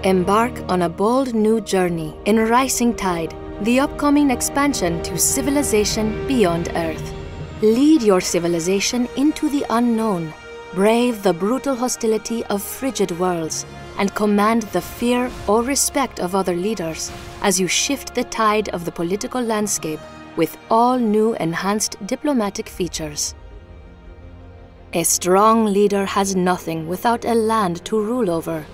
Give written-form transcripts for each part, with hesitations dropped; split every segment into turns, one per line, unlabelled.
Embark on a bold new journey in Rising Tide, the upcoming expansion to civilization beyond Earth. Lead your civilization into the unknown, brave the brutal hostility of frigid worlds, and command the fear or respect of other leaders as you shift the tide of the political landscape with all new enhanced diplomatic features. A strong leader has nothing without a land to rule over,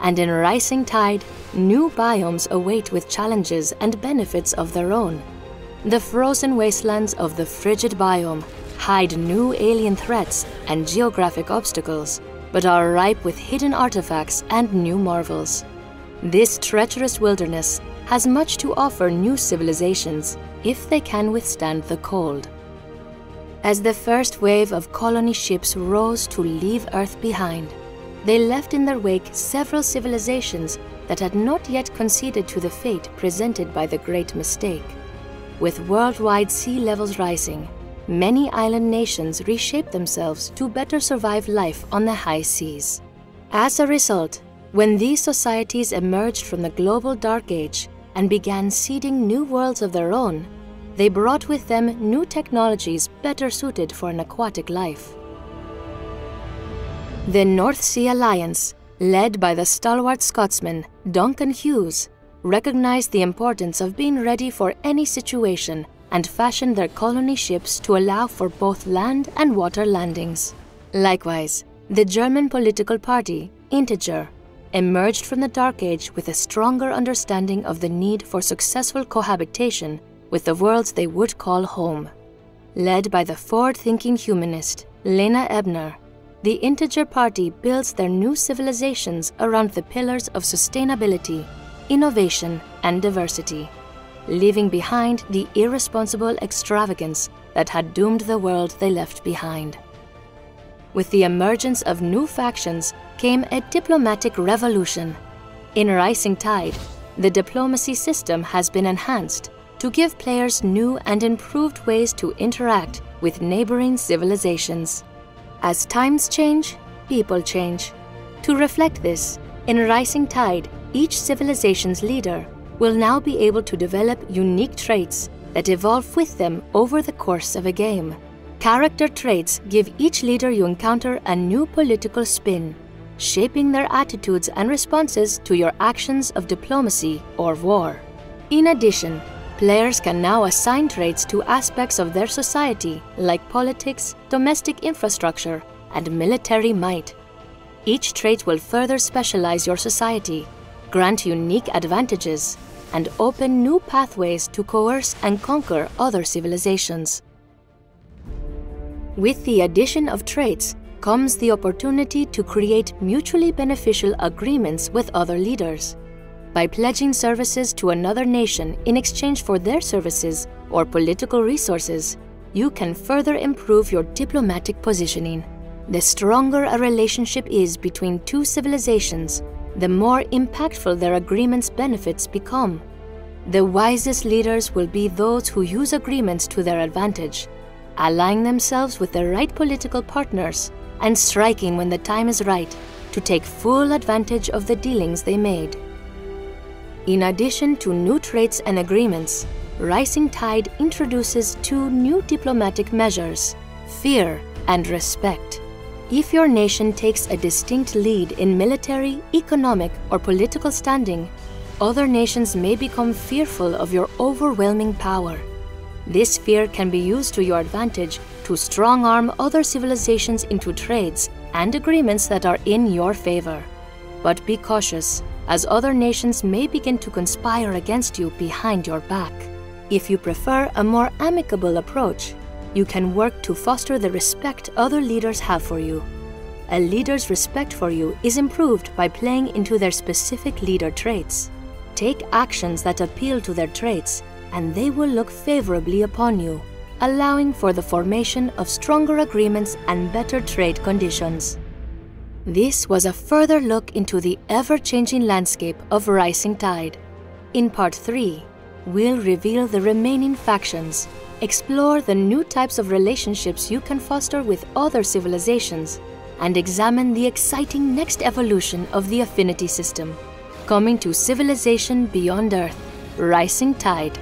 and in Rising Tide, new biomes await with challenges and benefits of their own. The frozen wastelands of the frigid biome hide new alien threats and geographic obstacles, but are ripe with hidden artifacts and new marvels. This treacherous wilderness has much to offer new civilizations if they can withstand the cold. As the first wave of colony ships rose to leave Earth behind, they left in their wake several civilizations that had not yet conceded to the fate presented by the Great Mistake. With worldwide sea levels rising, many island nations reshaped themselves to better survive life on the high seas. As a result, when these societies emerged from the global dark age and began seeding new worlds of their own, they brought with them new technologies better suited for an aquatic life. The North Sea Alliance, led by the stalwart Scotsman Duncan Hughes, recognized the importance of being ready for any situation and fashioned their colony ships to allow for both land and water landings. Likewise, the German political party, Integer, emerged from the Dark Age with a stronger understanding of the need for successful cohabitation with the worlds they would call home. Led by the forward-thinking humanist Lena Ebner, the Integer Party builds their new civilizations around the pillars of sustainability, innovation, and diversity, leaving behind the irresponsible extravagance that had doomed the world they left behind. With the emergence of new factions came a diplomatic revolution. In Rising Tide, the diplomacy system has been enhanced to give players new and improved ways to interact with neighboring civilizations. As times change, people change. To reflect this, in Rising Tide, each civilization's leader will now be able to develop unique traits that evolve with them over the course of a game. Character traits give each leader you encounter a new political spin, shaping their attitudes and responses to your actions of diplomacy or war. In addition, players can now assign traits to aspects of their society like politics, domestic infrastructure, and military might. Each trait will further specialize your society, grant unique advantages, and open new pathways to coerce and conquer other civilizations. With the addition of traits comes the opportunity to create mutually beneficial agreements with other leaders. By pledging services to another nation in exchange for their services or political resources, you can further improve your diplomatic positioning. The stronger a relationship is between two civilizations, the more impactful their agreements' benefits become. The wisest leaders will be those who use agreements to their advantage, allying themselves with the right political partners and striking when the time is right to take full advantage of the dealings they made. In addition to new traits and agreements, Rising Tide introduces two new diplomatic measures: fear and respect. If your nation takes a distinct lead in military, economic, or political standing, other nations may become fearful of your overwhelming power. This fear can be used to your advantage to strong-arm other civilizations into trades and agreements that are in your favor. But be cautious, as other nations may begin to conspire against you behind your back. If you prefer a more amicable approach, you can work to foster the respect other leaders have for you. A leader's respect for you is improved by playing into their specific leader traits. Take actions that appeal to their traits, and they will look favorably upon you, allowing for the formation of stronger agreements and better trade conditions. This was a further look into the ever-changing landscape of Rising Tide. In Part 3, we'll reveal the remaining factions, explore the new types of relationships you can foster with other civilizations, and examine the exciting next evolution of the affinity system. coming to civilization beyond Earth, Rising Tide.